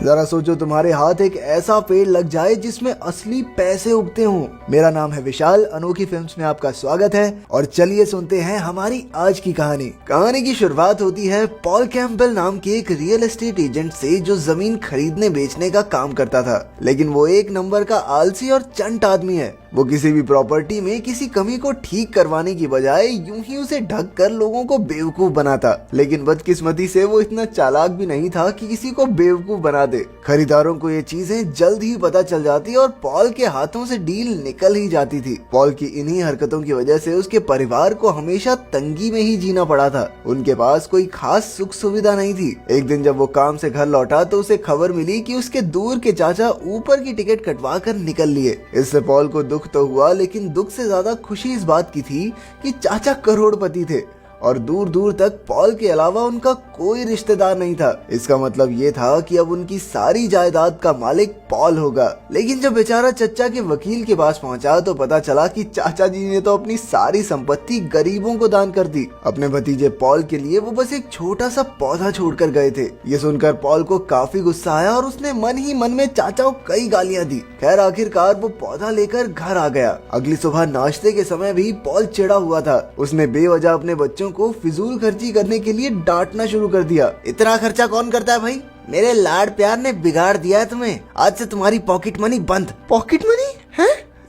जरा सोचो तुम्हारे हाथ एक ऐसा पेड़ लग जाए जिसमें असली पैसे उगते हों। मेरा नाम है विशाल, अनोखी फिल्म्स में आपका स्वागत है और चलिए सुनते हैं हमारी आज की कहानी। कहानी की शुरुआत होती है पॉल कैम्पबेल नाम के एक रियल एस्टेट एजेंट से जो जमीन खरीदने बेचने का काम करता था, लेकिन वो एक नंबर का आलसी और चंट आदमी है। वो किसी भी प्रॉपर्टी में किसी कमी को ठीक करवाने की बजाय यूं ही उसे ढक कर लोगों को बेवकूफ बनाता, लेकिन बदकिस्मती से वो इतना चालाक भी नहीं था कि किसी को बेवकूफ बना दे। खरीदारों को ये चीजें जल्द ही पता चल जाती और पॉल के हाथों से डील निकल ही जाती थी। पॉल की इन्हीं हरकतों की वजह से उसके परिवार को हमेशा तंगी में ही जीना पड़ा था। उनके पास कोई खास सुख सुविधा नहीं थी। एक दिन जब वो काम से घर लौटा तो उसे खबर मिली कि उसके दूर के चाचा ऊपर की टिकट कटवा कर निकल लिए। इससे पॉल को दुख तो हुआ, लेकिन दुख से ज्यादा खुशी इस बात की थी कि चाचा करोड़पति थे और दूर दूर तक पॉल के अलावा उनका कोई रिश्तेदार नहीं था। इसका मतलब ये था कि अब उनकी सारी जायदाद का मालिक पॉल होगा। लेकिन जब बेचारा चचा के वकील के पास पहुंचा तो पता चला कि चाचा जी ने तो अपनी सारी संपत्ति गरीबों को दान कर दी। अपने भतीजे पॉल के लिए वो बस एक छोटा सा पौधा छोड़कर गए थे। ये सुनकर पॉल को काफी गुस्सा आया और उसने मन ही मन में चाचा को कई गालियां दी। खैर आखिरकार वो पौधा लेकर घर आ गया। अगली सुबह नाश्ते के समय भी पॉल चिढ़ा हुआ था। उसने बेवजह अपने बच्चों को फिजूल खर्ची करने के लिए डांटना शुरू कर दिया। इतना खर्चा कौन करता है भाई? मेरे लाड प्यार ने बिगाड़ दिया है तुम्हें। आज से तुम्हारी पॉकेट मनी बंद। पॉकेट मनी है?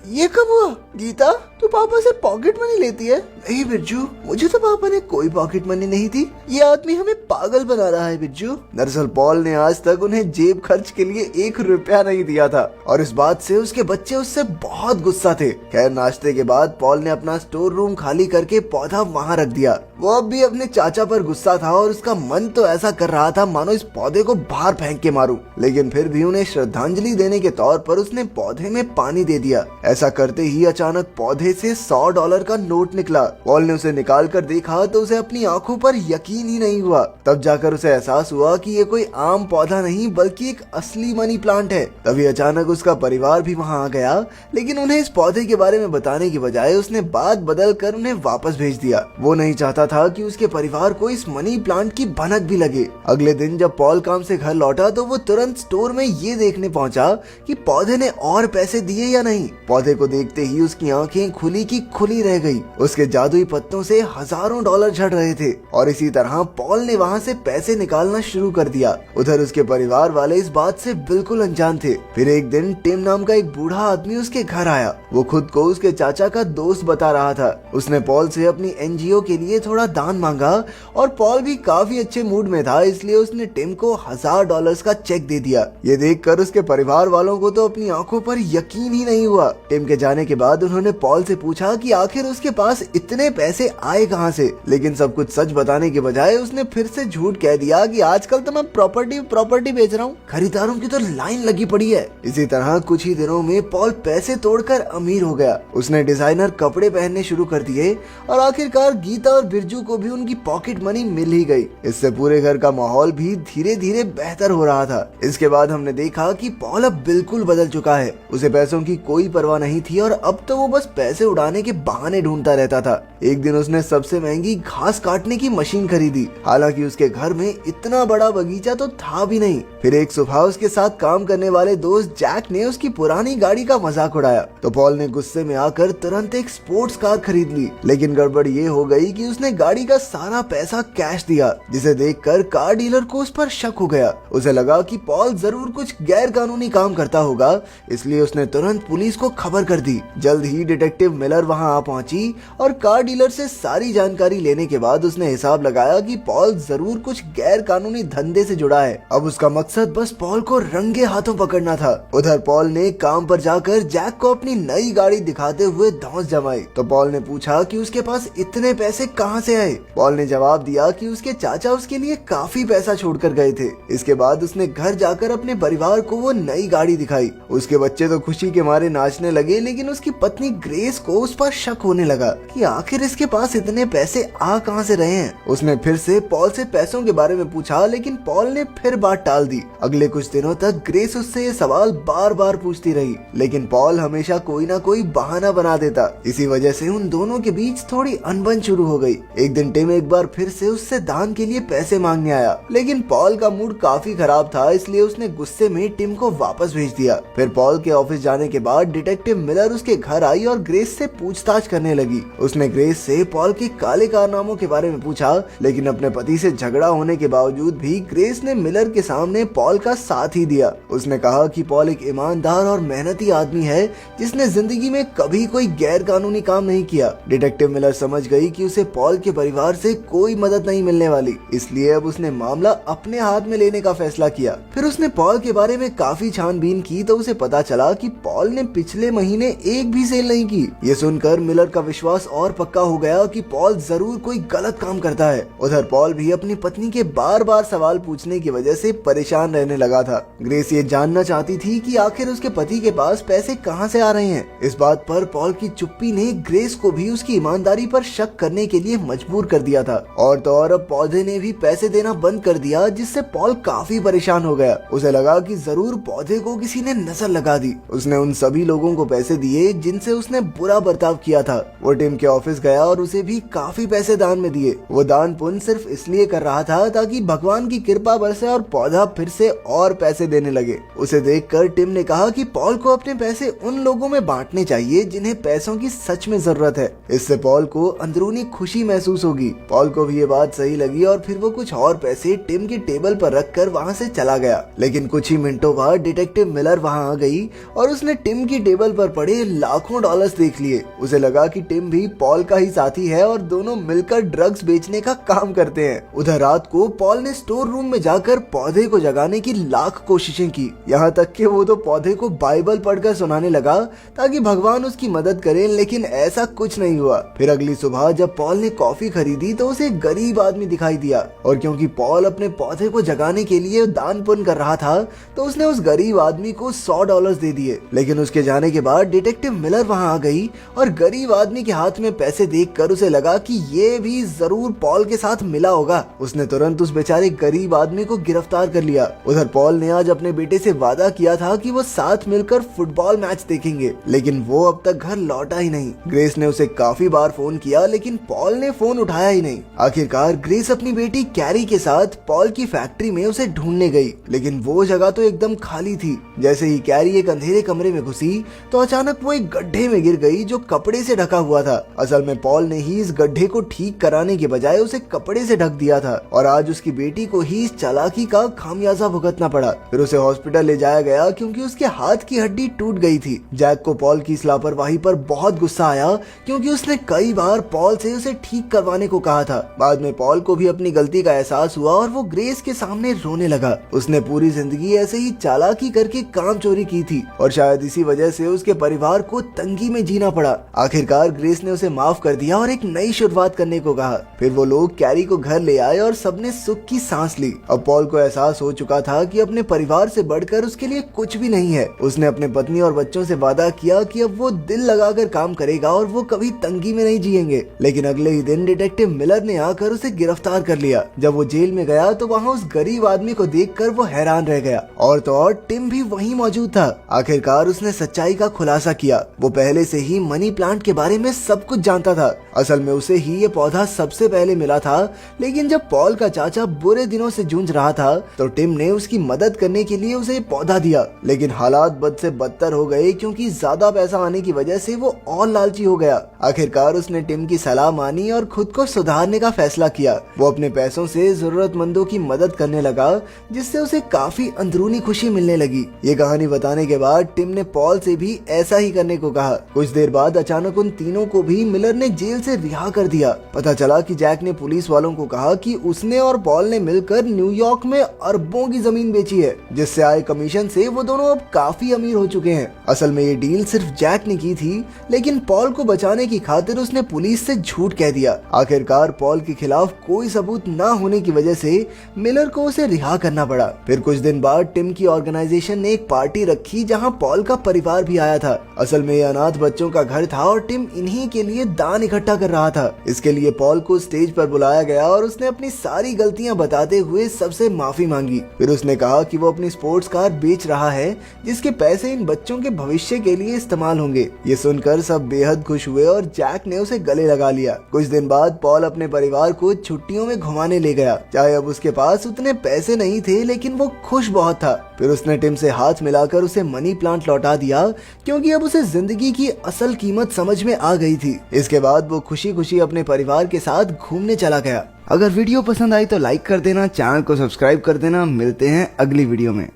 ये कब हुआ? गीता, तू पापा से पॉकेट मनी लेती है? नहीं बिरजू, मुझे तो पापा ने कोई पॉकेट मनी नहीं दी। ये आदमी हमें पागल बना रहा है बिरजू। दरअसल पॉल ने आज तक उन्हें जेब खर्च के लिए 1 रुपया नहीं दिया था और इस बात से उसके बच्चे उससे बहुत गुस्सा थे। खैर नाश्ते के बाद पॉल ने अपना स्टोर रूम खाली करके पौधा वहाँ रख दिया। वो अब भी अपने चाचा पर गुस्सा था और उसका मन तो ऐसा कर रहा था मानो इस पौधे को बाहर फेंक के मारूं। लेकिन फिर भी उन्हें श्रद्धांजलि देने के तौर पर उसने पौधे में पानी दे दिया। ऐसा करते ही अचानक पौधे से $100 का नोट निकला। पॉल ने उसे निकाल कर देखा तो उसे अपनी आंखों पर यकीन ही नहीं हुआ। तब जाकर उसे एहसास हुआ कि ये कोई आम पौधा नहीं बल्कि एक असली मनी प्लांट है। तभी अचानक उसका परिवार भी वहाँ आ गया, लेकिन उन्हें इस पौधे के बारे में बताने की बजाय उसने बात बदल कर उन्हें वापस भेज दिया। वो नहीं चाहता था कि उसके परिवार को इस मनी प्लांट की भनक भी लगे। अगले दिन जब पॉल काम से घर लौटा तो वो तुरंत स्टोर में ये देखने पहुंचा कि पौधे ने और पैसे दिए या नहीं। पौधे को देखते ही उसकी आंखें खुली की खुली रह गई। उसके जादुई पत्तों से हजारों डॉलर झड़ रहे थे और इसी तरह पॉल ने वहाँ से पैसे निकालना शुरू कर दिया। उधर उसके परिवार वाले इस बात से बिल्कुल अनजान थे। फिर एक दिन टिम नाम का एक बूढ़ा आदमी उसके घर आया। वो खुद को उसके चाचा का दोस्त बता रहा था। उसने पॉल से अपनी एनजीओ के लिए थोड़ा दान मांगा और पॉल भी काफी अच्छे मूड में था, इसलिए उसने टिम को $1000 का चेक दे दिया। ये देखकर उसके परिवार वालों को तो अपनी आंखों पर यकीन ही नहीं हुआ। टिम के जाने के बाद उन्होंने पॉल से पूछा कि आखिर उसके पास इतने पैसे आए कहां से, लेकिन सब कुछ सच बताने के बजाय उसने फिर से झूठ कह दिया कि आजकल तो मैं प्रॉपर्टी बेच रहा हूँ, खरीदारों की तो लाइन लगी पड़ी है। इसी तरह कुछ ही दिनों में पॉल पैसे तोड़कर अमीर हो गया। उसने डिजाइनर कपड़े पहनने शुरू कर दिए और आखिरकार गीता और बिरजू को भी उनकी पॉकेट मनी मिल ही गई। इससे पूरे घर का माहौल भी धीरे धीरे बेहतर हो रहा था। इसके बाद हमने देखा कि पॉल अब बिल्कुल बदल चुका है। उसे पैसों की कोई परवाह नहीं थी और अब तो वो बस पैसे उड़ाने के बहाने ढूंढता रहता था। एक दिन उसने सबसे महंगी घास काटने की मशीन खरीदी। हालांकि उसके घर में इतना बड़ा बगीचा तो था भी नहीं। फिर एक सुबह उसके साथ काम करने वाले दोस्त जैक ने उसकी पुरानी गाड़ी का मजाक उड़ाया तो पॉल ने गुस्से में आकर तुरंत एक स्पोर्ट्स कार खरीद ली। लेकिन गड़बड़ ये हो गई कि उसने गाड़ी का सारा पैसा कैश दिया, जिसे देखकर कार डीलर को उस पर शक हो गया। उसे लगा कि पॉल जरूर कुछ गैर कानूनी काम करता होगा, इसलिए उसने तुरंत पुलिस को खबर कर दी। जल्द ही डिटेक्टिव मिलर वहां आ पहुंची और कार डीलर से सारी जानकारी लेने के बाद उसने हिसाब लगाया कि पॉल जरूर कुछ गैर कानूनी धंधे से जुड़ा है। अब उसका मकसद बस पॉल को रंगे हाथों पकड़ना था। उधर पॉल ने काम पर जाकर जैक को अपनी नई गाड़ी दिखाते हुए धौंस जमाई तो पॉल ने पूछा कि उसके पास इतने पैसे कहां से आए। पॉल ने जवाब दिया कि उसके चाचा उसके लिए काफी पैसा छोड़कर गए थे। इसके बाद उसने घर जाकर अपने परिवार को वो नई गाड़ी दिखाई। उसके बच्चे तो खुशी के मारे नाचने लगे, लेकिन उसकी पत्नी ग्रेस ग्रेस को उस पर शक होने लगा कि आखिर इसके पास इतने पैसे आ कहां से रहे हैं। उसने फिर से पॉल से पैसों के बारे में पूछा, लेकिन पॉल ने फिर बात टाल दी। अगले कुछ दिनों तक ग्रेस उससे ये सवाल बार बार पूछती रही, लेकिन पॉल हमेशा कोई ना कोई बहाना बना देता। इसी वजह से उन दोनों के बीच थोड़ी अनबन शुरू हो गई। एक दिन टिम एक बार फिर से उससे दान के लिए पैसे मांगने आया, लेकिन पॉल का मूड काफी खराब था, इसलिए उसने गुस्से में टिम को वापस भेज दिया। फिर पॉल के ऑफिस जाने के बाद डिटेक्टिव मिलर उसके घर आई और ग्रेस से पूछताछ करने लगी। उसने ग्रेस से पॉल के काले कारनामों के बारे में पूछा, लेकिन अपने पति से झगड़ा होने के बावजूद भी ग्रेस ने मिलर के सामने पॉल का साथ ही दिया। उसने कहा कि पॉल एक ईमानदार और मेहनती आदमी है जिसने जिंदगी में कभी कोई गैर कानूनी काम नहीं किया। डिटेक्टिव मिलर समझ गई कि उसे पॉल के परिवार से कोई मदद नहीं मिलने वाली, इसलिए अब उसने मामला अपने हाथ में लेने का फैसला किया। फिर उसने पॉल के बारे में काफी छानबीन की तो उसे पता चला कि पॉल ने पिछले महीने एक भी सेल नहीं की। ये सुनकर मिलर का विश्वास और पक्का हो गया कि पॉल जरूर कोई गलत काम करता है। उधर पॉल भी अपनी पत्नी के बार बार सवाल पूछने की वजह से परेशान रहने लगा था। ग्रेस ये जानना चाहती थी कि आखिर उसके पति के पास पैसे कहां से आ रहे हैं। इस बात पर पॉल की चुप्पी ने ग्रेस को भी उसकी ईमानदारी पर शक करने के लिए मजबूर कर दिया था। और तो और अब पौधे ने भी पैसे देना बंद कर दिया, जिससे पॉल काफी परेशान हो गया। उसे लगा कि जरूर पौधे को किसी ने नजर लगा दी। उसने उन सभी लोगों को पैसे दिए जिनसे उसने बुरा बर्ताव किया था। वो टिम के ऑफिस गया और उसे भी काफी पैसे दान में दिए। वो दान पुण्य सिर्फ इसलिए कर रहा था ताकि भगवान की कृपा बरसे और पौधा फिर से और पैसे देने लगे। उसे देखकर टिम ने कहा कि पॉल को अपने पैसे उन लोगों में बांटने चाहिए जिन्हें पैसों की सच में जरूरत है। इससे पॉल को अंदरूनी खुशी महसूस होगी। पॉल को भी ये बात सही लगी और फिर वो कुछ और पैसे टिम की टेबल पर रखकर वहाँ से चला गया। लेकिन कुछ ही मिनटों बाद डिटेक्टिव मिलर वहाँ आ गई और उसने टिम की टेबल पर पड़े लाखों डॉलर्स देख लिए। उसे लगा कि टिम भी पॉल का ही साथी है और दोनों मिलकर ड्रग्स बेचने का काम करते हैं। उधर रात को पॉल ने स्टोर रूम में जाकर पौधे को जगाने की लाख कोशिशें की, यहाँ तक कि वो तो पौधे को बाइबल पढ़कर सुनाने लगा ताकि भगवान उसकी मदद करे, लेकिन ऐसा कुछ नहीं हुआ। फिर अगली सुबह जब पॉल ने कॉफी खरीदी तो उसे एक गरीब आदमी दिखाई दिया, और क्योंकि पॉल अपने पौधे को जगाने के लिए दान पुण्य कर रहा था तो उसने उस गरीब आदमी को $100 दे दिए। लेकिन उसके जाने के बाद डिटेक्टिव मिलर वहां आ गई और गरीब आदमी के हाथ में पैसे देखकर उसे लगा कि ये भी जरूर पॉल के साथ मिला होगा। उसने तुरंत उस बेचारे गरीब आदमी को गिरफ्तार कर लिया। उधर पॉल ने आज अपने बेटे से वादा किया था कि वो साथ मिलकर फुटबॉल मैच देखेंगे, लेकिन वो अब तक घर लौटा ही नहीं। ग्रेस ने उसे काफी बार फोन किया, लेकिन पॉल ने फोन उठाया ही नहीं। आखिरकार ग्रेस अपनी बेटी कैरी के साथ पॉल की फैक्ट्री में उसे ढूंढने गई, लेकिन वो जगह तो एकदम खाली थी। जैसे ही कैरी एक अंधेरे कमरे में घुसी तो अचानक वो एक गड्ढे में गिर गई जो कपड़े से ढका हुआ था। असल में पॉल ने ही इस गड्ढे को ठीक कराने के बजाय उसे कपड़े से ढक दिया था और आज उसकी बेटी को ही इस चालाकी का खामियाजा भुगतना पड़ा। फिर उसे हॉस्पिटल ले जाया गया क्योंकि उसके हाथ की हड्डी टूट गई थी। जैक को पॉल की इस लापरवाही पर बहुत गुस्सा आया क्योंकि उसने कई बार पॉल से उसे ठीक करवाने को कहा था। बाद में पॉल को भी अपनी गलती का एहसास हुआ और वो ग्रेस के सामने रोने लगा। उसने पूरी जिंदगी ऐसे ही चालाकी करके काम चोरी की थी और शायद इसी वजह से उसके परिवार को तंगी में जीना पड़ा। आखिरकार ग्रेस ने उसे माफ कर दिया और एक नई शुरुआत करने को कहा। फिर वो लोग कैरी को घर ले आए और सबने सुख की सांस ली। अब पॉल को एहसास हो चुका था कि अपने परिवार से बढ़कर उसके लिए कुछ भी नहीं है। उसने अपने पत्नी और बच्चों से वादा किया कि अब वो दिल लगाकर काम करेगा और वो कभी तंगी में नहीं जिएंगे। लेकिन अगले ही दिन डिटेक्टिव मिलर ने आकर उसे गिरफ्तार कर लिया। जब वो जेल में गया तो वहाँ उस गरीब आदमी को देखकर वो हैरान रह गया और तो और टिम भी वहीं मौजूद था। आखिरकार उसने सच्चाई का खुलासा किया। वो पहले से ही मनी प्लांट के बारे में सब कुछ जानता था। असल में उसे ही ये पौधा सबसे पहले मिला था, लेकिन जब पॉल का चाचा बुरे दिनों से जूझ रहा था तो टिम ने उसकी मदद करने के लिए उसे पौधा दिया। लेकिन हालात बद से बदतर हो गए क्योंकि ज्यादा पैसा आने की वजह से वो और लालची हो गया। आखिरकार उसने टिम की सलाह मानी और खुद को सुधारने का फैसला किया। वो अपने पैसों से जरूरतमंदों की मदद करने लगा, जिससे उसे काफी अंदरूनी खुशी मिलने लगी। ये कहानी बताने के बाद टिम ने पॉल से भी ऐसा ही करने को कहा। कुछ देर बाद अचानक उन तीनों को भी मिलर ने जेल से रिहा कर दिया। पता चला कि जैक ने पुलिस वालों को कहा कि उसने और पॉल ने मिलकर न्यूयॉर्क में अरबों की जमीन बेची है, जिससे आए कमीशन से वो दोनों अब काफी अमीर हो चुके हैं। असल में ये डील सिर्फ जैक ने की थी, लेकिन पॉल को बचाने की खातिर उसने पुलिस से झूठ कह दिया। आखिरकार पॉल के खिलाफ कोई सबूत न होने की वजह से मिलर को उसे रिहा करना पड़ा। फिर कुछ दिन बाद टिम की ऑर्गेनाइजेशन ने एक पार्टी रखी जहां पॉल का परिवार भी आया था। असल में ये अनाथ बच्चों बच्चों का घर था और टिम इन्हीं के लिए दान इकट्ठा कर रहा था। इसके लिए पॉल को स्टेज पर बुलाया गया और उसने अपनी सारी गलतियां बताते हुए सबसे माफी मांगी। फिर उसने कहा कि वो अपनी स्पोर्ट्स कार बेच रहा है जिसके पैसे इन बच्चों के भविष्य के लिए इस्तेमाल होंगे। ये सुनकर सब बेहद खुश हुए और जैक ने उसे गले लगा लिया। कुछ दिन बाद पॉल अपने परिवार को छुट्टियों में घुमाने ले गया। चाहे अब उसके पास उतने पैसे नहीं थे, लेकिन वो खुश बहुत था। फिर उसने टिम से हाथ मिलाकर उसे मनी प्लांट लौटा दिया, क्योंकि अब उसे जिंदगी की असल कीमत समझ में आ गई थी। इसके बाद वो खुशी खुशी अपने परिवार के साथ घूमने चला गया। अगर वीडियो पसंद आई तो लाइक कर देना, चैनल को सब्सक्राइब कर देना। मिलते हैं अगली वीडियो में।